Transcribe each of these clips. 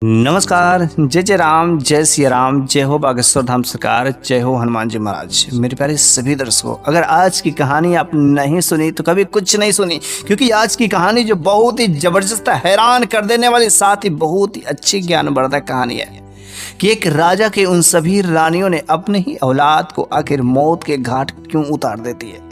नमस्कार। जय जय राम, जय सिया राम, जय हो बागेश्वर धाम सरकार, जय हो हनुमान जी महाराज। मेरे प्यारे सभी दर्शकों, अगर आज की कहानी आप नहीं सुनी तो कभी कुछ नहीं सुनी, क्योंकि आज की कहानी जो बहुत ही जबरदस्त, हैरान कर देने वाली, साथ ही बहुत ही अच्छी ज्ञानवर्धक कहानी है कि एक राजा के उन सभी रानियों ने अपने ही औलाद को आखिर मौत के घाट क्यों उतार देती है।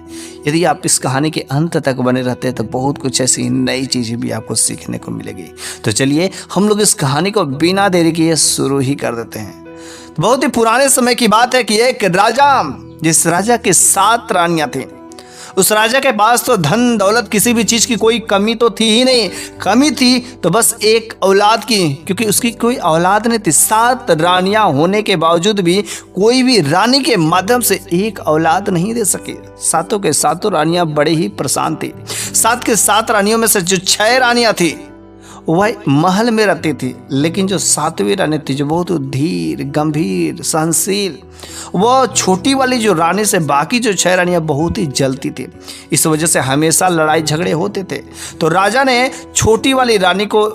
यदि आप इस कहानी के अंत तक बने रहते हैं तो बहुत कुछ ऐसी नई चीजें भी आपको सीखने को मिलेगी। तो चलिए हम लोग इस कहानी को बिना देरी किए शुरू ही कर देते हैं। तो बहुत ही पुराने समय की बात है कि एक राजा, जिस राजा के 7 रानियां थी, उस राजा के पास तो धन दौलत किसी भी चीज की कोई कमी तो थी ही नहीं। कमी थी तो बस एक औलाद की, क्योंकि उसकी कोई औलाद नहीं थी। 7 रानियां होने के बावजूद भी कोई भी रानी के माध्यम से एक औलाद नहीं दे सके। सातों के सातों रानियां बड़े ही परेशान थी। 7 के 7 रानियों में से जो 6 रानियां थी वह महल में रहती थी, लेकिन जो 7वीं रानी थी, जो बहुत धीर, गंभीर, सहनशील, वह छोटी वाली जो रानी से बाकी जो 6 रानियां बहुत ही जलती थी। इस वजह से हमेशा लड़ाई झगड़े होते थे। तो राजा ने छोटी वाली रानी को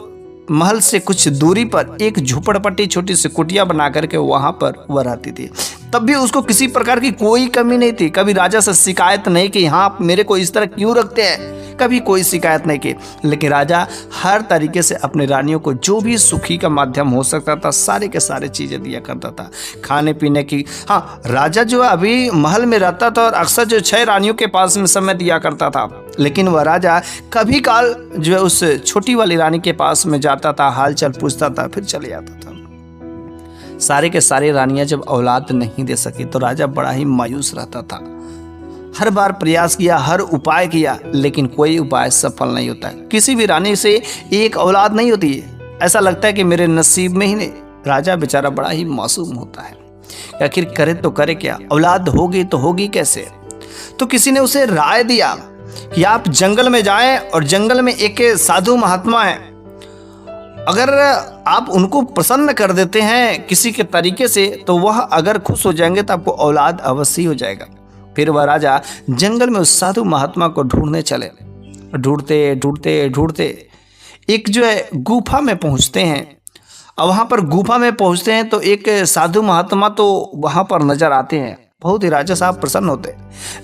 महल से कुछ दूरी पर एक झोपड़पट्टी, छोटी सी कुटिया बना करके वहां पर वह रहती थी। तब भी उसको किसी प्रकार की कोई कमी नहीं थी। कभी राजा से शिकायत नहीं की, हाँ आप मेरे को इस तरह क्यों रखते हैं, कभी कोई शिकायत नहीं की। लेकिन राजा हर तरीके से अपने रानियों को जो भी सुखी का माध्यम हो सकता था, सारे के सारे चीजें दिया करता था, खाने पीने की। हाँ, राजा जो अभी महल में रहता था और अक्सर जो 6 रानियों के पास में समय दिया करता था, लेकिन वह राजा कभी काल जो है उस छोटी वाली रानी के पास में जाता था, हालचाल पूछता था, फिर चले जाता था। सारे के सारे रानियां जब औलाद नहीं दे सकी तो राजा बड़ा ही मायूस रहता था। हर बार प्रयास किया, हर उपाय किया, लेकिन कोई उपाय सफल नहीं होता है। किसी भी रानी से एक औलाद नहीं होती है। ऐसा लगता है कि मेरे नसीब में ही नहीं। राजा बेचारा बड़ा ही मासूम होता है, आखिर करे तो करे क्या, औलाद होगी तो होगी कैसे। तो किसी ने उसे राय दिया कि आप जंगल में जाएं और जंगल में एक साधु महात्मा है, अगर आप उनको प्रसन्न कर देते हैं किसी के तरीके से तो वह अगर खुश हो जाएंगे तो आपको औलाद अवश्य हो जाएगा। फिर वह राजा जंगल में उस साधु महात्मा को ढूंढने चले। ढूंढते ढूंढते ढूंढते एक जो है गुफा में पहुंचते हैं। और वहां पर गुफा में पहुंचते हैं तो एक साधु महात्मा तो वहां पर नजर आते हैं। बहुत ही राजा साहब प्रसन्न होते,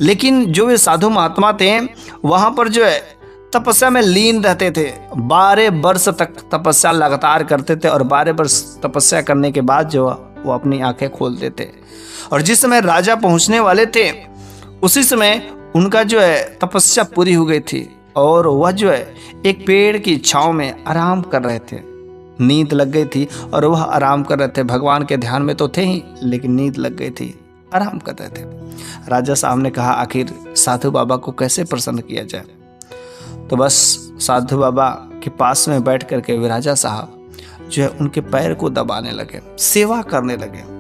लेकिन जो वे साधु महात्मा थे वहां पर जो है तपस्या में लीन रहते थे। 12 वर्ष तक तपस्या लगातार करते थे और 12 वर्ष तपस्या करने के बाद जो वो अपनी आंखें खोलते थे। और जिस समय राजा पहुंचने वाले थे उसी समय उनका जो है तपस्या पूरी हो गई थी और वह जो है एक पेड़ की छांव में आराम कर रहे थे। नींद लग गई थी और वह आराम कर रहे थे। भगवान के ध्यान में तो थे ही, लेकिन नींद लग गई थी, आराम कर रहे थे। राजा साहब ने कहा आखिर साधु बाबा को कैसे प्रसन्न किया जाए। तो बस साधु बाबा के पास में बैठ करके वे राजा साहब जो है उनके पैर को दबाने लगे, सेवा करने लगे।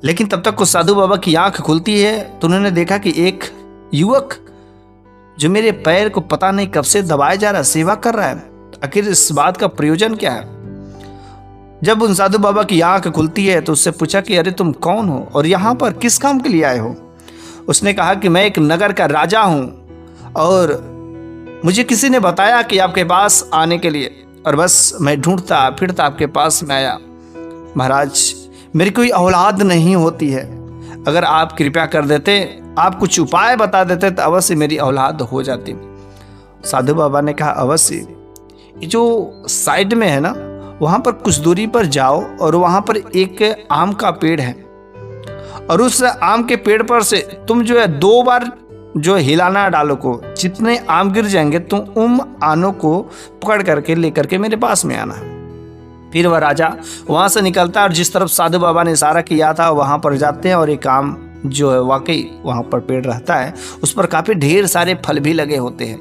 लेकिन तब तक को साधु बाबा की आंख खुलती है तो उन्होंने देखा कि एक युवक जो मेरे पैर को पता नहीं कब से दबाया जा रहा है, सेवा कर रहा है। आखिर इस बात का प्रयोजन क्या है। जब उन साधु बाबा की आंख खुलती है तो उससे पूछा कि अरे तुम कौन हो और यहाँ पर किस काम के लिए आए हो। उसने कहा कि मैं एक नगर का राजा हूँ और मुझे किसी ने बताया कि आपके पास आने के लिए, और बस मैं ढूंढता फिरता आपके पास में आया। महाराज, मेरी कोई औलाद नहीं होती है, अगर आप कृपया कर देते, आप कुछ उपाय बता देते तो अवश्य मेरी औलाद हो जाती। साधु बाबा ने कहा अवश्य, ये जो साइड में है ना वहाँ पर कुछ दूरी पर जाओ और वहाँ पर एक आम का पेड़ है और उस आम के पेड़ पर से तुम जो है 2 बार जो हिलाना डालो को, जितने आम गिर जाएंगे तुम उन आनों को पकड़ करके लेकर के मेरे पास में आना। फिर वह राजा वहां से निकलता है और जिस तरफ साधु बाबा ने इशारा किया था वहां पर जाते हैं और एक आम जो है वाकई वहां पर पेड़ रहता है, उस पर काफी ढेर सारे फल भी लगे होते हैं।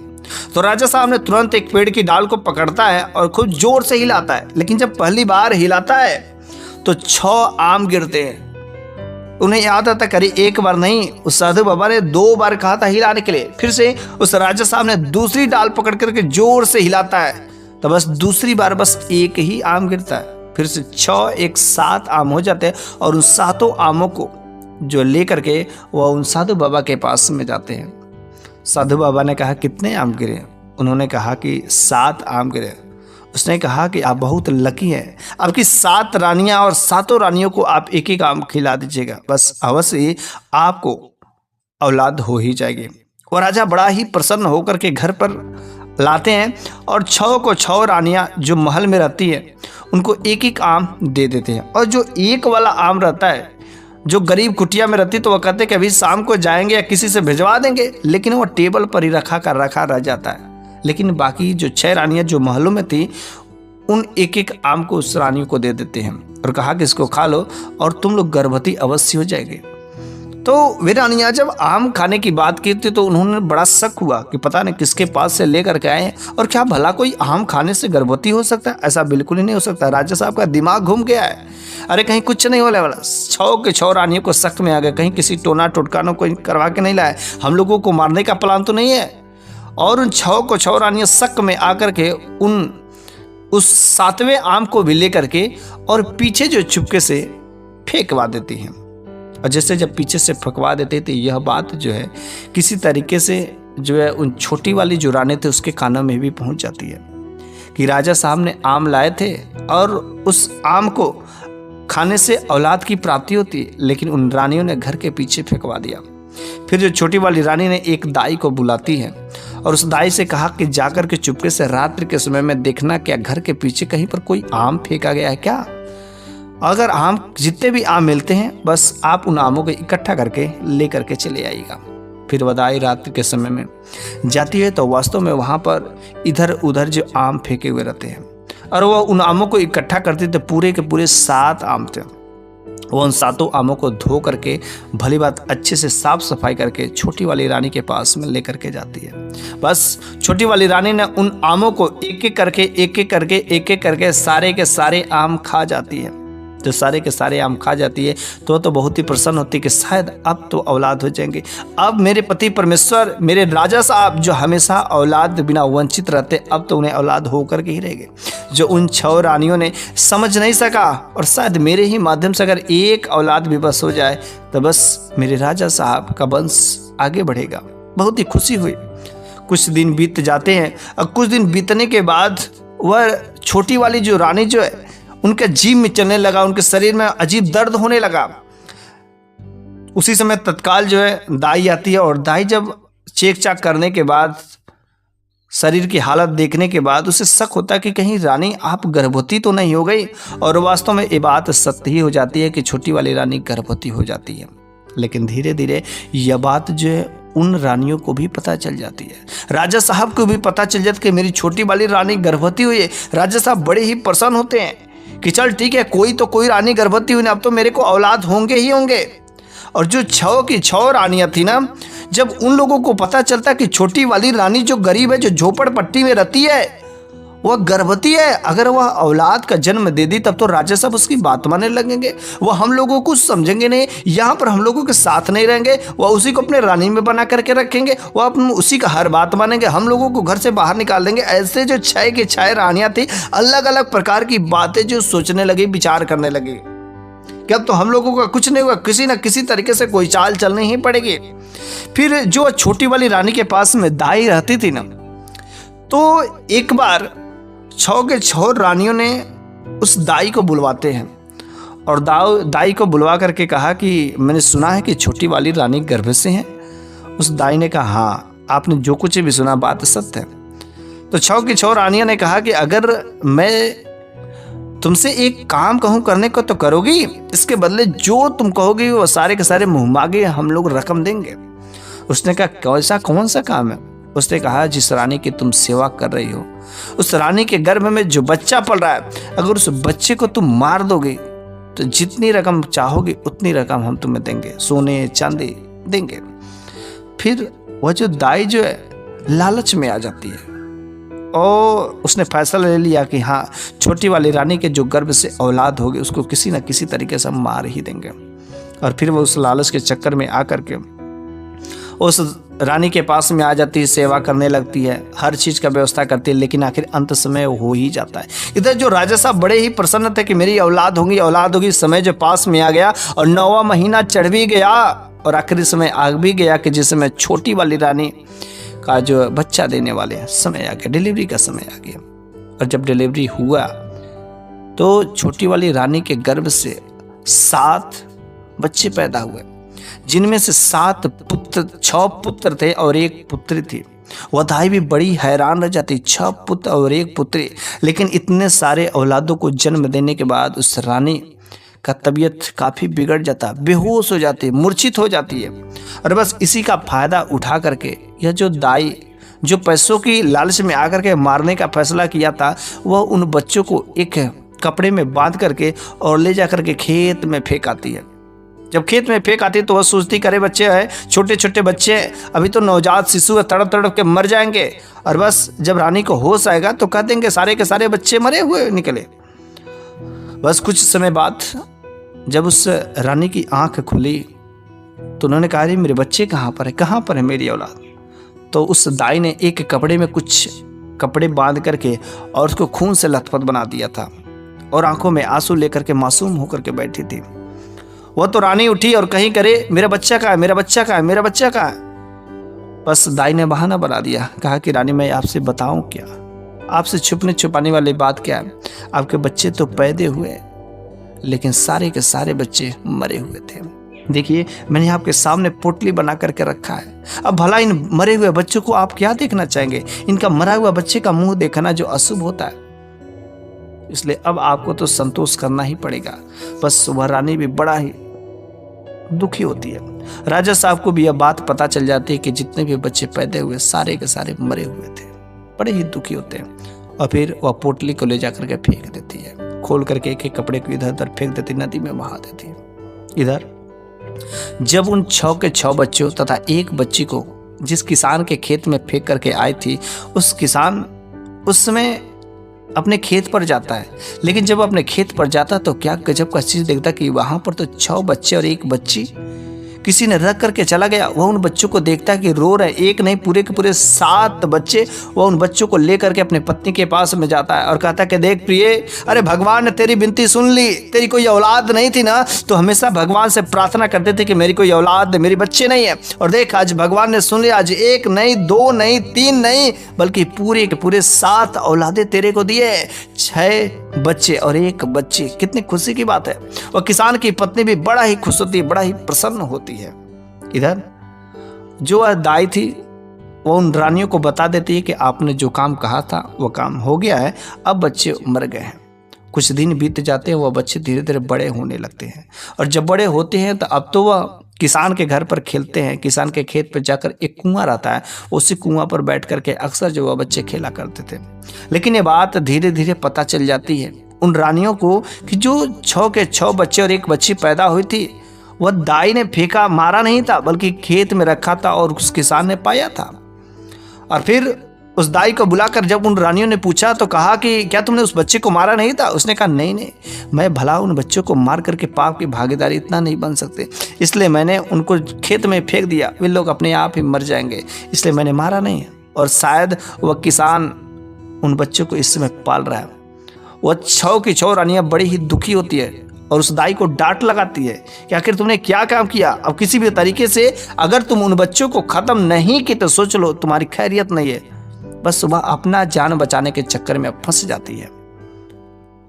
तो राजा साहब ने तुरंत एक पेड़ की डाल को पकड़ता है और खूब जोर से हिलाता है। लेकिन जब पहली बार हिलाता है तो 6 आम गिरते हैं। उन्हें याद आता करी एक बार नहीं, उस साधु बाबा ने 2 बार कहा था हिलाने के लिए। फिर से उस राजा साहब ने दूसरी डाल पकड़ करके जोर से हिलाता है तो बस दूसरी बार बस एक ही आम गिरता है। फिर से 6 एक 7 आम हो जाते हैं और उन 7 आमों को जो लेकर के वह उन साधु बाबा के पास में जाते हैं। साधु बाबा ने कहा कितने आम गिरे। उन्होंने कहा कि 7 आम गिरे। उसने कहा कि आप बहुत लकी हैं, आपकी 7 रानियां और 7 रानियों को आप एक एक आम खिला दीजिएगा, बस अवश्य ही आपको औलाद हो ही जाएगी। और राजा बड़ा ही प्रसन्न होकर के घर पर लाते हैं और 6 को 6 रानियां जो महल में रहती है उनको एक एक आम दे देते हैं। और जो एक वाला आम रहता है, जो गरीब कुटिया में रहती, तो वह कहते हैं कि अभी शाम को जाएंगे या किसी से भिजवा देंगे, लेकिन वो टेबल पर ही रखा रह जाता है। लेकिन बाकी जो 6 रानियां जो महलों में थी, उन एक एक आम को उस रानियों को दे देते हैं और कहा कि इसको खा लो और तुम लोग गर्भवती अवश्य हो जाएंगे। तो वे रानियां जब आम खाने की बात की थी तो उन्होंने बड़ा शक हुआ कि पता नहीं किसके पास से लेकर के आए, और क्या भला कोई आम खाने से गर्भवती हो सकता है? ऐसा बिल्कुल ही नहीं हो सकता। राजा साहब का दिमाग घूम गया है। अरे कहीं कुछ नहीं होने वाला। 6 के 6 रानियों को शक में आ गए, कहीं किसी टोना टोटकानों को करवा के नहीं लाए, हम लोगों को मारने का प्लान तो नहीं है। और उन 6 को 6 रानियां शक में आकर के उस 7वें आम को भी लेकर के और पीछे जो चुपके से फेंकवा देती हैं। और जैसे जब पीछे से फेंकवा देते थे, यह बात जो है किसी तरीके से जो है उन छोटी वाली जो रानी थे उसके कानों में भी पहुंच जाती है कि राजा साहब ने आम लाए थे और उस आम को खाने से औलाद की प्राप्ति होती है, लेकिन उन रानियों ने घर के पीछे फेंकवा दिया। फिर जो छोटी वाली रानी ने एक दाई को बुलाती है और उस दाई से कहा कि जाकर के चुपके से रात्रि के समय में देखना क्या घर के पीछे कहीं पर कोई आम फेंका गया है क्या। अगर आम जितने भी आम मिलते हैं बस आप उन आमों को इकट्ठा करके लेकर के चले आइएगा। फिर वह दाई रात्रि के समय में जाती है तो वास्तव में वहाँ पर इधर उधर जो आम फेंके हुए रहते हैं और वह उन आमों को इकट्ठा करती थे। पूरे के पूरे 7 आम थे। वो उन 7 आमों को धो करके भली बात अच्छे से साफ सफाई करके छोटी वाली रानी के पास में लेकर के जाती है। बस छोटी वाली रानी ने उन आमों को एक एक करके सारे के सारे आम खा जाती है। जो सारे के सारे आम खा जाती है तो बहुत ही प्रसन्न होती है कि शायद अब तो औलाद हो जाएंगे। अब मेरे पति परमेश्वर, मेरे राजा साहब जो हमेशा औलाद बिना वंचित रहते, अब तो उन्हें औलाद होकर के ही रहेंगे। जो उन 6 रानियों ने समझ नहीं सका और शायद मेरे ही माध्यम से अगर एक औलाद भी बस हो जाए तो बस मेरे राजा साहब का वंश आगे बढ़ेगा। बहुत ही खुशी हुई। कुछ दिन बीत जाते हैं और कुछ दिन बीतने के बाद वह छोटी वाली जो रानी जो है उनके जीभ में चलने लगा, उनके शरीर में अजीब दर्द होने लगा। उसी समय तत्काल जो है दाई आती है और दाई जब चेक चाक करने के बाद शरीर की हालत देखने के बाद उसे शक होता है कि कहीं रानी आप गर्भवती तो नहीं हो गई। और वास्तव में ये बात सत्य ही हो जाती है कि छोटी वाली रानी गर्भवती हो जाती है। लेकिन धीरे धीरे यह बात जो है उन रानियों को भी पता चल जाती है। राजा साहब को भी पता चल जाता है कि मेरी छोटी वाली रानी गर्भवती हुई है। राजा साहब बड़े ही प्रसन्न होते हैं कि चल ठीक है, कोई रानी गर्भवती हुई ना, अब तो मेरे को औलाद होंगे ही होंगे। और जो 6 की 6 रानियां थी ना, जब उन लोगों को पता चलता कि छोटी वाली रानी जो गरीब है, जो झोपड़पट्टी में रहती है, वह गर्भवती है, अगर वह औलाद का जन्म दे दी तब तो राजा साहब उसकी बात मानने लगेंगे। वह हम लोगों को समझेंगे नहीं, यहाँ पर हम लोगों के साथ नहीं रहेंगे, वह उसी को अपने रानी में बना करके रखेंगे, वह अपन उसी का हर बात मानेंगे, हम लोगों को घर से बाहर निकाल देंगे। ऐसे जो 6 की 6 रानियां थी अलग अलग प्रकार की बातें जो सोचने लगी, विचार करने लगी कि अब तो हम लोगों का कुछ नहीं हुआ, किसी न किसी तरीके से कोई चाल चलनी ही पड़ेगी। फिर जो छोटी वाली रानी के पास में दाई रहती थी ना, तो एक बार 6 के 6 रानियों ने उस दाई को बुलवाते हैं और दाई को बुलवा करके कहा कि मैंने सुना है कि छोटी वाली रानी गर्भ से है। उस दाई ने कहा हाँ, आपने जो कुछ भी सुना बात सत्य है। तो 6 की 6 रानियों ने कहा कि अगर मैं तुमसे एक काम कहूँ करने को तो करोगी, इसके बदले जो तुम कहोगी वो सारे के सारे मुँह मांगे हम लोग रकम देंगे। उसने कहा ऐसा कौन सा काम है? उसने कहा जिस रानी की तुम सेवा कर रही हो, उस रानी के गर्भ में जो बच्चा पल रहा है, अगर उस बच्चे को तुम मार दोगे तो जितनी रकम चाहोगे उतनी रकम हम तुम्हें देंगे, सोने चांदी देंगे। फिर वह जो दाई जो है लालच में आ जाती है और उसने फैसला ले लिया कि हाँ, छोटी वाली रानी के जो गर्भ से औलाद होगी उसको किसी न किसी तरीके से मार ही देंगे। और फिर वो उस लालच के चक्कर में आकर के उस रानी के पास में आ जाती है, सेवा करने लगती है, हर चीज़ का व्यवस्था करती है, लेकिन आखिर अंत समय हो ही जाता है। इधर जो राजा साहब बड़े ही प्रसन्न थे कि मेरी औलाद होगी। समय जो पास में आ गया और 9वां महीना चढ़ भी गया और आखिरी समय आ भी गया कि जिस समय छोटी वाली रानी का जो बच्चा देने वाले समय आ गया, डिलीवरी का समय आ गया। और जब डिलीवरी हुआ तो छोटी वाली रानी के गर्भ से 7 बच्चे पैदा हुए, जिनमें से 6 पुत्र थे और 1 पुत्री थी। वह दाई भी बड़ी हैरान रह जाती, 6 पुत्र और 1 पुत्री, लेकिन इतने सारे औलादों को जन्म देने के बाद उस रानी का तबीयत काफ़ी बिगड़ जाता, बेहोश हो जाती, मूर्छित हो जाती है। और बस इसी का फायदा उठा करके यह जो दाई जो पैसों की लालच में आकर के मारने का फैसला किया था, वह उन बच्चों को एक कपड़े में बांध करके और ले जा करके खेत में फेंक आती है। जब खेत में फेंक आती है तो वह सोचती, करे बच्चे हैं, छोटे छोटे बच्चे, अभी तो नवजात शिशु है, तड़प तड़प के मर जाएंगे। और बस जब रानी को होश आएगा तो कह देंगे सारे के सारे बच्चे मरे हुए निकले। बस कुछ समय बाद जब उस रानी की आंख खुली तो उन्होंने कहा, मेरे बच्चे कहाँ पर है, कहाँ पर है मेरी औलाद। तो उस दाई ने एक कपड़े में कुछ कपड़े बांध करके और उसको खून से लथपथ बना दिया था और आंखों में आंसू लेकर के मासूम होकर के बैठी थी। वह तो रानी उठी और कहीं करे, मेरा बच्चा कहाँ है, मेरा बच्चा कहाँ है, मेरा बच्चा कहाँ है। बस दाई ने बहाना बना दिया, कहा कि रानी मैं आपसे बताऊं क्या, आपसे छुपने छुपाने वाली बात क्या है, आपके बच्चे तो पैदा हुए लेकिन सारे के सारे बच्चे मरे हुए थे। देखिए मैंने आपके सामने पोटली बना करके रखा है, अब भला इन मरे हुए बच्चों को आप क्या देखना चाहेंगे, इनका मरा हुआ बच्चे का मुंह देखना जो अशुभ होता है, इसलिए अब आपको तो संतोष करना ही पड़ेगा। बस वह रानी भी बड़ा ही दुखी होती है। राजा साहब को भी यह बात पता चल जाती है कि जितने भी बच्चे पैदा हुए सारे के सारे मरे हुए थे, बड़े ही दुखी होते हैं। और फिर वह पोटली को ले जाकर के फेंक देती है, खोल करके एक एक कपड़े को इधर उधर फेंक देती, नदी में बहा देती है। इधर जब उन 6 के 6 बच्चों तथा 1 बच्ची को जिस किसान के खेत में फेंक करके आई थी, उस किसान उस समय अपने खेत पर जाता है, लेकिन जब अपने खेत पर जाता तो क्या गजब का चीज देखता कि वहां पर तो 6 बच्चे और 1 बच्ची किसी ने रख करके चला गया। वह उन बच्चों को देखता कि रो रहे, एक नहीं पूरे के पूरे 7 बच्चे। वह उन बच्चों को लेकर के अपने पत्नी के पास में जाता है और कहता कि देख प्रिय, अरे भगवान ने तेरी विनती सुन ली, तेरी कोई औलाद नहीं थी ना, तो हमेशा भगवान से प्रार्थना करते थे कि मेरी कोई औलाद, मेरी बच्चे नहीं है, और देख आज भगवान ने सुन लिया, आज 1 नहीं 2 नहीं 3 नहीं बल्कि पूरे के पूरे 7 औलादे तेरे को दिए, 6 बच्चे और 1 बच्ची। कितनी खुशी की बात है। और किसान की पत्नी भी बड़ा ही खुश होती है, बड़ा ही प्रसन्न होती है। इधर जो दाई थी वो उन रानियों को बता देती है कि आपने जो काम कहा था वो काम हो गया है, अब बच्चे मर गए हैं। कुछ दिन बीत जाते हैं, वह बच्चे धीरे धीरे बड़े होने लगते हैं, और जब बड़े होते हैं तो अब तो वह किसान के घर पर खेलते हैं। किसान के खेत पर जाकर एक कुआं रहता है, उसी कुआं पर बैठ करके अक्सर जो वह बच्चे खेला करते थे। लेकिन ये बात धीरे धीरे पता चल जाती है उन रानियों को कि जो 6 के 6 बच्चे और 1 बच्ची पैदा हुई थी, वह दाई ने फेंका, मारा नहीं था, बल्कि खेत में रखा था और उस किसान ने पाया था। और फिर उस दाई को बुलाकर जब उन रानियों ने पूछा तो कहा कि क्या तुमने उस बच्चे को मारा नहीं था। उसने कहा नहीं नहीं, मैं भला उन बच्चों को मार करके पाप की भागीदारी इतना नहीं बन सकते, इसलिए मैंने उनको खेत में फेंक दिया, वे लोग अपने आप ही मर जाएंगे, इसलिए मैंने मारा नहीं। और शायद वह किसान उन बच्चों को इस समय पाल रहा है। वह 6 की 6 रानियां बड़ी ही दुखी होती है और उस दाई को डांट लगाती है कि आखिर तुमने क्या काम किया। अब किसी भी तरीके से अगर तुम उन बच्चों को खत्म नहीं की तो सोच लो तुम्हारी खैरियत नहीं है। बस वह अपना जान बचाने के चक्कर में फंस जाती है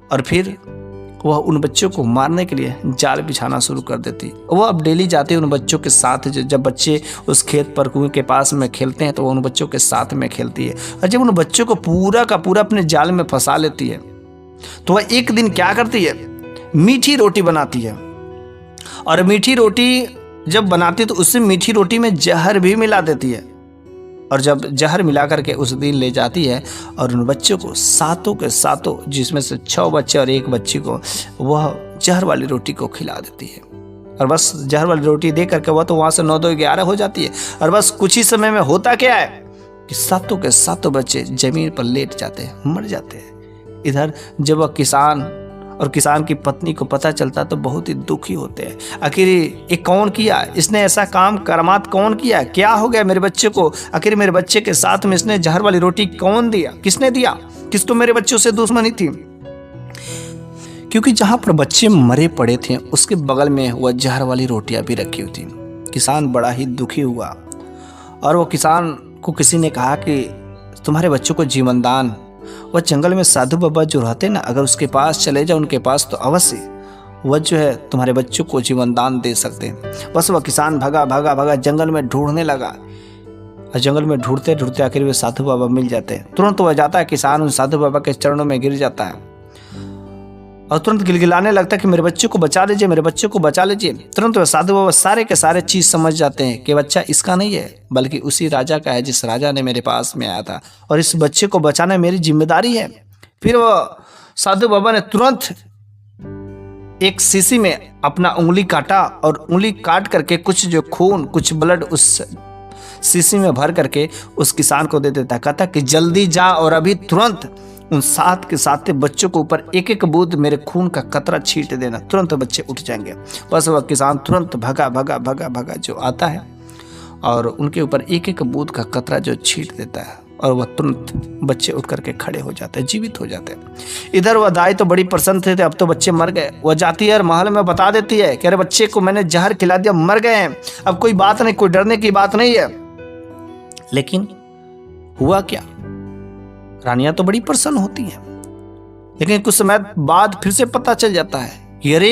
और फिर वह उन बच्चों को मारने के लिए जाल बिछाना शुरू कर देती। वह अब डेली जाती है उन बच्चों के साथ, जब बच्चे उस खेत पर कुएं के पास में खेलते हैं तो वह उन बच्चों के साथ में खेलती है। और जब उन बच्चों को पूरा का पूरा अपने जाल में फंसा लेती है तो वह एक दिन क्या करती है, मीठी रोटी बनाती है। और मीठी रोटी जब बनाती है तो उससे मीठी रोटी में जहर भी मिला देती है। और जब जहर मिला करके उस दिन ले जाती है और उन बच्चों को 7 के 7, जिसमें से 6 बच्चे और 1 बच्ची को वह जहर वाली रोटी को खिला देती है। और बस जहर वाली रोटी दे करके वह तो वहाँ से 9 2 11 हो जाती है। और बस कुछ ही समय में होता क्या है कि 7 के 7 बच्चे जमीन पर लेट जाते हैं, मर जाते हैं। इधर जब वह किसान और किसान की पत्नी को पता चलता तो बहुत ही दुखी होते हैं। आखिर ये कौन किया, इसने ऐसा काम करमात कौन किया, क्या हो गया मेरे बच्चे को, आखिर मेरे बच्चे के साथ में इसने जहर वाली रोटी कौन दिया, किसने दिया, किस तो मेरे बच्चों से दुश्मनी थी। क्योंकि जहां पर बच्चे मरे पड़े थे उसके बगल में वह जहर वाली रोटियां भी रखी हुई थी। किसान बड़ा ही दुखी हुआ और वो किसान को किसी ने कहा कि तुम्हारे बच्चों को जीवनदान वह जंगल में साधु बाबा जो रहते ना, अगर उसके पास चले जाओ उनके पास, तो अवश्य वह जो है तुम्हारे बच्चों को जीवन दान दे सकते हैं। बस वह किसान भागा भागा भागा जंगल में ढूंढने लगा, और जंगल में ढूंढते ढूंढते आखिर वे साधु बाबा मिल जाते हैं। तुरंत वह जाता है, किसान उन साधु बाबा के चरणों में गिर जाता है और तुरंत गिलगिलाने लगता है कि मेरे बच्चों को बचा लीजिए, मेरे बच्चों को बचा लीजिए। तुरंत वह साधु बाबा सारे के सारे चीज समझ जाते हैं कि बच्चा इसका नहीं है, बल्कि उसी राजा का है जिस राजा ने मेरे पास में आया था, और इस बच्चे को बचाना मेरी जिम्मेदारी है। फिर वह साधु बाबा ने तुरंत एक शीशी में अपना उंगली काटा, और उंगली काट करके कुछ जो खून, कुछ ब्लड उस शीशी में भर करके उस किसान को दे देता। कहता कि जल्दी जा और अभी तुरंत उन 7 के 7 बच्चों के ऊपर एक एक बूंद मेरे खून का कतरा छींट देना, तुरंत बच्चे उठ जाएंगे। बस वह किसान तुरंत भगा भगा भगा भगा जो आता है और उनके ऊपर एक एक बूंद का कतरा जो छींट देता है, और वह तुरंत बच्चे उठ करके खड़े हो जाते हैं, जीवित हो जाते हैं। इधर वह दाई तो बड़ी प्रसन्न थे, अब तो बच्चे मर गए। वह जाती है और महल में बता देती है कि अरे बच्चे को मैंने जहर खिला दिया, मर गए हैं, अब कोई बात नहीं, कोई डरने की बात नहीं है। लेकिन हुआ क्या, रानियां तो बड़ी प्रसन्न होती हैं, लेकिन कुछ समय बाद फिर से पता चल जाता है कि अरे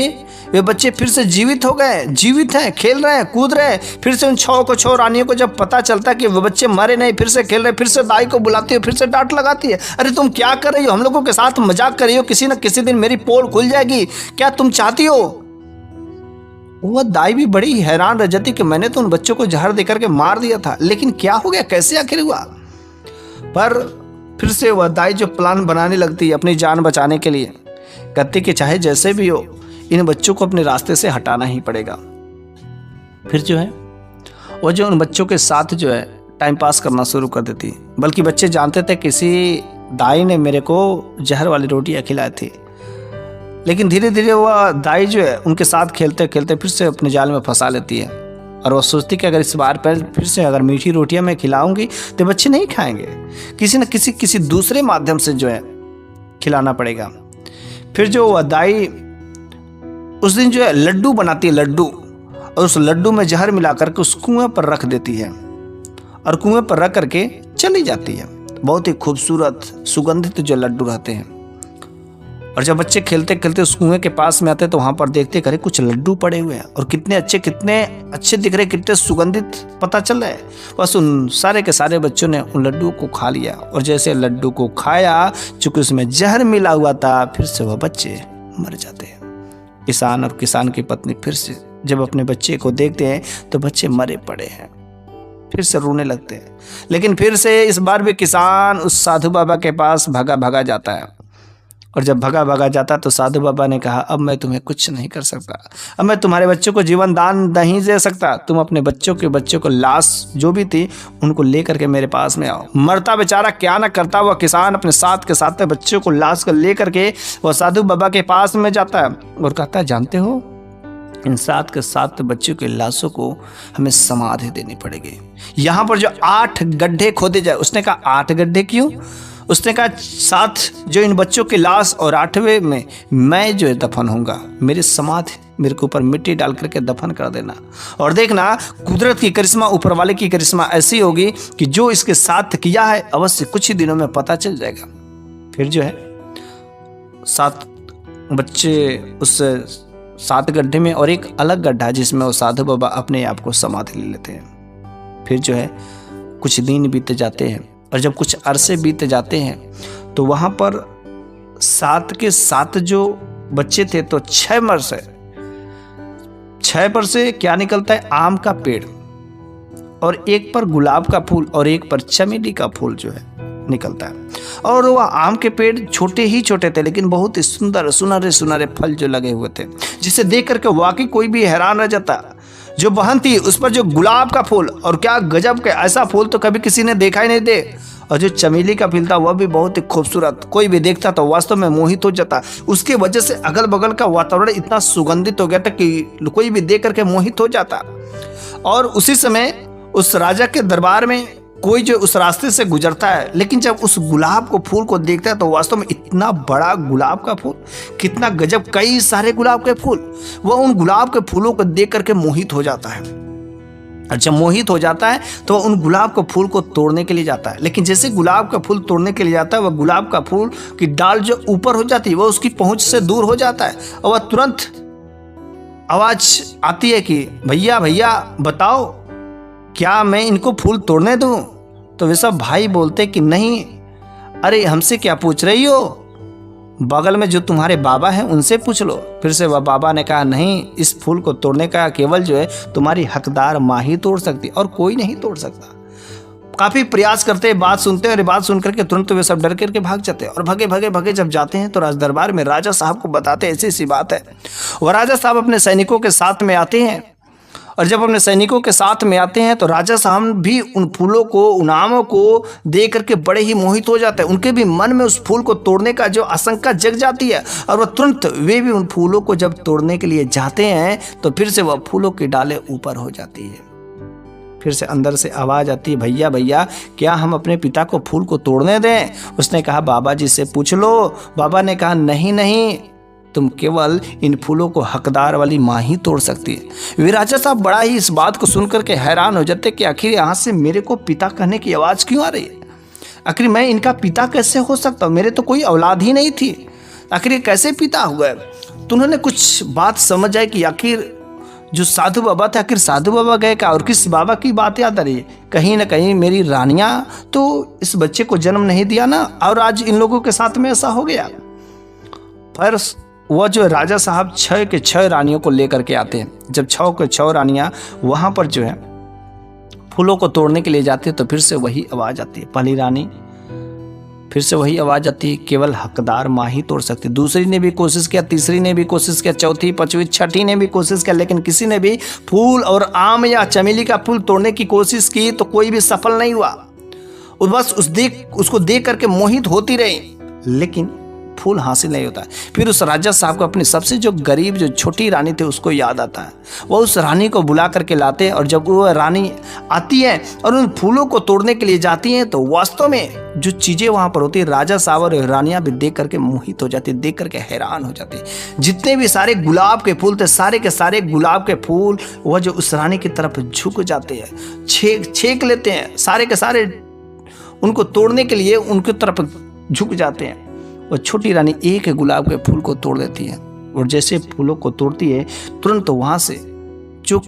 वे बच्चे फिर से जीवित हो गए, जीवित हैं, खेल रहे हैं, कूद रहे हैं। फिर से उन 6 रानियों को जब पता चलता है कि वो बच्चे मरे नहीं, फिर से खेल रहे, फिर से दाई को बुलाती है, फिर से डांट लगाती है, अरे तुम क्या कर रही हो, हम लोगों के साथ मजाक कर रही हो, किसी न किसी दिन मेरी पोल खुल जाएगी, क्या तुम चाहती हो। वह दाई भी बड़ी हैरान रह जाती कि मैंने तो उन बच्चों को जहर देकर के मार दिया था, लेकिन क्या हो गया, कैसे आखिर हुआ। पर फिर से वह दाई जो प्लान बनाने लगती है अपनी जान बचाने के लिए, कहती कि चाहे जैसे भी हो इन बच्चों को अपने रास्ते से हटाना ही पड़ेगा। फिर जो है वो जो उन बच्चों के साथ जो है टाइम पास करना शुरू कर देती, बल्कि बच्चे जानते थे किसी दाई ने मेरे को जहर वाली रोटियां खिलाई थी। लेकिन धीरे धीरे वह दाई जो है उनके साथ खेलते खेलते फिर से अपने जाल में फंसा लेती है, और वह सोचती कि अगर इस बार फिर से अगर मीठी रोटियां मैं खिलाऊंगी तो बच्चे नहीं खाएंगे, किसी न किसी दूसरे माध्यम से जो है खिलाना पड़ेगा। फिर जो वह दाई उस दिन जो है लड्डू बनाती है, लड्डू, और उस लड्डू में जहर मिला करके उस कुएं पर रख देती है, और कुएं पर रख करके चली जाती है। बहुत ही खूबसूरत सुगंधित जो लड्डू रहते हैं, और जब बच्चे खेलते खेलते उस कुएं के पास में आते तो वहां पर देखते करे कुछ लड्डू पड़े हुए हैं, और कितने अच्छे दिख रहे, कितने सुगंधित पता चल रहा है। बस उन सारे के सारे बच्चों ने उन लड्डू को खा लिया, और जैसे लड्डू को खाया, चूंकि उसमें जहर मिला हुआ था, फिर से वह बच्चे मर जाते हैं। किसान और किसान की पत्नी फिर से जब अपने बच्चे को देखते हैं तो बच्चे मरे पड़े हैं, फिर से रोने लगते हैं। लेकिन फिर से इस बार भी किसान उस साधु बाबा के पास भागा भागा जाता है, और जब भागा भागा जाता तो साधु बाबा ने कहा अब मैं तुम्हें कुछ नहीं कर सकता, अब मैं तुम्हारे बच्चों को जीवन दान नहीं दे सकता, तुम अपने बच्चों को लाश जो भी थी उनको लेकर के मेरे पास में आओ। मरता बेचारा क्या ना करता, वह किसान अपने साथ के साथ बच्चों को लाश को लेकर के वह साधु बाबा के पास में जाता है और कहता है जानते हो इन 7 के 7 बच्चों के लाशों को हमें समाधि देनी पड़ेगी, यहाँ पर जो 8 गड्ढे खोदे जाए। उसने कहा 8 गड्ढे क्यों, उसने कहा 7 जो इन बच्चों की लाश और 8वें में मैं जो है दफन होऊंगा, मेरी समाधि मेरे के ऊपर मिट्टी डाल करके दफन कर देना, और देखना कुदरत की करिश्मा, ऊपर वाले की करिश्मा ऐसी होगी कि जो इसके साथ किया है अवश्य कुछ ही दिनों में पता चल जाएगा। फिर जो है 7 बच्चे उस 7 गड्ढे में, और एक अलग गड्ढा जिसमें वो साधु बाबा अपने आप को समाधि ले लेते हैं। फिर जो है कुछ दिन बीत जाते हैं, और जब कुछ अरसे बीत जाते हैं तो वहाँ पर 7 के 7 जो बच्चे थे तो 6 पर से क्या निकलता है, आम का पेड़, और एक पर गुलाब का फूल और एक पर चमेली का फूल जो है निकलता है। और वह आम के पेड़ छोटे ही छोटे थे, लेकिन बहुत ही सुंदर सुनहरे सुनहरे फल जो लगे हुए थे, जिसे देख करके वाकई कोई भी हैरान रह जाता। जो बहन थी उस पर जो गुलाब का फूल, और क्या गजब के, ऐसा फूल तो कभी किसी ने देखा ही नहीं दे। और जो चमेली का फूल था वह भी बहुत ही खूबसूरत, कोई भी देखता तो वास्तव में मोहित हो जाता। उसके वजह से अगल बगल का वातावरण इतना सुगंधित हो गया था कि कोई भी देख करके मोहित हो जाता। और उसी समय उस राजा के दरबार में कोई जो उस रास्ते से गुजरता है, लेकिन जब उस गुलाब को फूल को देखता है तो वास्तव में इतना बड़ा गुलाब का फूल, कितना गजब, कई सारे गुलाब के फूल, वह उन गुलाब के फूलों को देख करके मोहित हो जाता है। और जब मोहित हो जाता है तो वह उन गुलाब के फूल को तोड़ने के लिए जाता है। लेकिन जैसे गुलाब का फूल तोड़ने के लिए जाता है, वह गुलाब का फूल की डाल जो ऊपर हो जाती है वह उसकी पहुंच से दूर हो जाता है और वह तुरंत आवाज आती है कि भैया भैया बताओ, क्या मैं इनको फूल तोड़ने दूं? तो वे सब भाई बोलते कि नहीं, अरे हमसे क्या पूछ रही हो, बगल में जो तुम्हारे बाबा हैं उनसे पूछ लो। फिर से वह बाबा ने कहा नहीं, इस फूल को तोड़ने का केवल जो है तुम्हारी हकदार माँ ही तोड़ सकती और कोई नहीं तोड़ सकता। काफी प्रयास करते हैं, बात सुनते हैं और बात सुन करके तुरंत वे सब डर करके भाग जाते हैं। और भगे भगे भगे जब जाते हैं तो राज दरबार में राजा साहब को बताते ऐसी सी बात है। वह राजा साहब अपने सैनिकों के साथ में आते हैं और जब अपने सैनिकों के साथ में आते हैं तो राजा साहब भी उन फूलों को, उन आमों को देख करके बड़े ही मोहित हो जाते हैं। उनके भी मन में उस फूल को तोड़ने का जो आशंका जग जाती है और वह तुरंत वे भी उन फूलों को जब तोड़ने के लिए जाते हैं तो फिर से वह फूलों की डालें ऊपर हो जाती है। फिर से अंदर से आवाज आती है, भैया भैया क्या हम अपने पिता को फूल को तोड़ने दें? उसने कहा बाबा जी से पूछ लो। बाबा ने कहा नहीं नहीं, तुम केवल इन फूलों को हकदार वाली माँ ही तोड़ सकती है। वे राजा साहब बड़ा ही इस बात को सुनकर के हैरान हो जाते कि आखिर यहाँ से मेरे को पिता कहने की आवाज क्यों आ रही है? आखिर मैं इनका पिता कैसे हो सकता हूँ? मेरे तो कोई औलाद ही नहीं थी, आखिर ये कैसे पिता हो गए? तो उन्होंने कुछ बात समझ आई कि आखिर जो साधु बाबा थे, आखिर साधु बाबा गए क्या और किस बाबा की बात याद आ रही है? कहीं ना कहीं मेरी रानियां तो इस बच्चे को जन्म नहीं दिया ना, और आज इन लोगों के साथ में ऐसा हो गया। फिर वह जो राजा साहब 6 के 6 रानियों को लेकर के आते हैं। जब 6 के 6 रानियां वहां पर जो है फूलों को तोड़ने के लिए जाती है तो फिर से वही आवाज आती है, पहली रानी फिर से वही आवाज आती है, केवल हकदार माँ ही तोड़ सकती। दूसरी ने भी कोशिश किया, तीसरी ने भी कोशिश किया, चौथी, पांचवी, छठी ने भी कोशिश किया, लेकिन किसी ने भी फूल और आम या चमेली का फूल तोड़ने की कोशिश की तो कोई भी सफल नहीं हुआ। और बस उसको देख करके मोहित होती रही, लेकिन फूल हासिल नहीं होता। फिर उस राजा साहब को अपनी सबसे जो गरीब जो छोटी रानी थी उसको याद आता है। वह उस रानी को बुला करके लाते हैं और जब वो रानी आती है और उन फूलों को तोड़ने के लिए जाती हैं तो वास्तव में जो चीजें वहां पर होती है राजा साहब और रानियां भी देख करके मोहित हो जाती है, देख करके हैरान हो जाती है। जितने भी सारे गुलाब के फूल थे, सारे के सारे गुलाब के फूल वह जो उस रानी की तरफ झुक जाते हैं, छेक लेते हैं, सारे के सारे उनको तोड़ने के लिए उनकी तरफ झुक जाते हैं। और छोटी रानी एक गुलाब के फूल को तोड़ देती है और जैसे फूलों को तोड़ती है तुरंत वहां से जो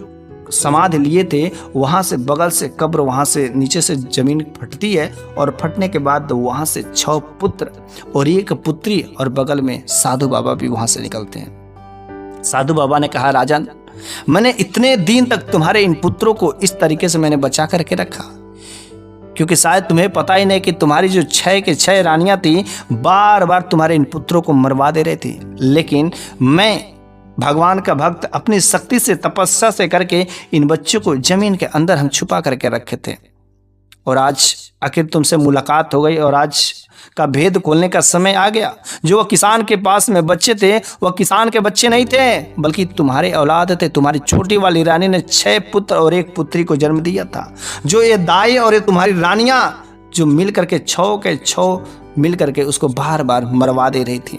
समाधि लिए थे वहां से बगल से कब्र, वहां से नीचे से जमीन फटती है और फटने के बाद वहां से 6 पुत्र और 1 पुत्री और बगल में साधु बाबा भी वहां से निकलते हैं। साधु बाबा ने कहा राजन, मैंने इतने दिन तक तुम्हारे इन पुत्रों को इस तरीके से मैंने बचा करके रखा क्योंकि शायद तुम्हें पता ही नहीं कि तुम्हारी जो 6 के 6 रानियां थी बार बार तुम्हारे इन पुत्रों को मरवा दे रही थी, लेकिन मैं भगवान का भक्त अपनी शक्ति से तपस्या से करके इन बच्चों को जमीन के अंदर हम छुपा करके रखे थे और आज आखिर तुमसे मुलाकात हो गई और आज का भेद खोलने का समय आ गया। जो वह किसान के पास में बच्चे थे वह किसान के बच्चे नहीं थे बल्कि तुम्हारे औलाद थे। तुम्हारी छोटी वाली रानी ने 6 पुत्र और 1 पुत्री को जन्म दिया था। जो ये दाई और ये तुम्हारी रानियां जो मिल करके 6 के 6 मिल करके उसको बार बार मरवा दे रही थी।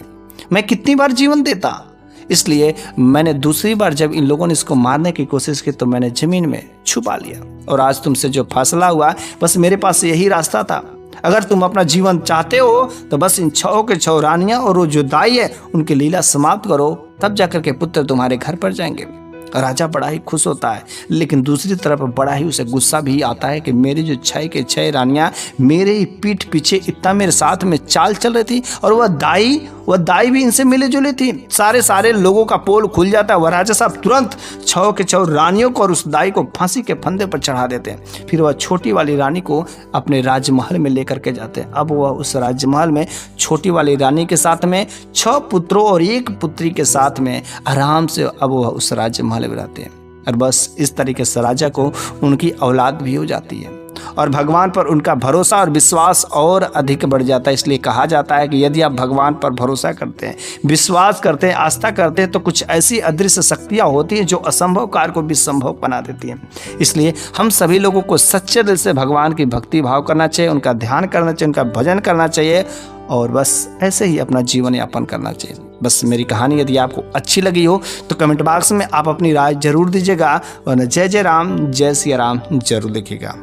मैं कितनी बार जीवन देता, इसलिए मैंने दूसरी बार जब इन लोगों ने इसको मारने की कोशिश की तो मैंने जमीन में छुपा लिया और आज तुमसे जो फैसला हुआ बस मेरे पास यही रास्ता था। अगर तुम अपना जीवन चाहते हो तो बस इन 6 के 6 रानियां और वो जो दाई है उनकी लीला समाप्त करो, तब जाकर के पुत्र तुम्हारे घर पर जाएंगे। राजा बड़ा ही खुश होता है, लेकिन दूसरी तरफ बड़ा ही उसे गुस्सा भी आता है कि मेरी जो 6 के 6 रानियां मेरे ही पीठ पीछे इतना मेरे साथ में चाल चल रही थी और वह दाई भी इनसे मिले जुले थी। सारे लोगों का पोल खुल जाता है। वह राजा साहब तुरंत 6 के 6 रानियों को और उस दाई को फांसी के फंदे पर चढ़ा देते हैं। फिर वह छोटी वाली रानी को अपने राजमहल में लेकर के जाते हैं। अब वह उस राजमहल में छोटी वाली रानी के साथ में 6 पुत्रों और 1 पुत्री के साथ में आराम से अब वह उस राजमहल में रहते हैं और बस इस तरीके से राजा को उनकी औलाद भी हो जाती है और भगवान पर उनका भरोसा और विश्वास और अधिक बढ़ जाता है। इसलिए कहा जाता है कि यदि आप भगवान पर भरोसा करते हैं, विश्वास करते हैं, आस्था करते हैं, तो कुछ ऐसी अदृश्य शक्तियाँ होती हैं जो असंभव कार्य को भी संभव बना देती हैं। इसलिए हम सभी लोगों को सच्चे दिल से भगवान की भक्ति भाव करना चाहिए, उनका ध्यान करना चाहिए, उनका भजन करना चाहिए और बस ऐसे ही अपना जीवन यापन करना चाहिए। बस मेरी कहानी यदि आपको अच्छी लगी हो तो कमेंट बॉक्स में आप अपनी राय जरूर दीजिएगा और जय जय राम जय सिया राम जरूर लिखिएगा।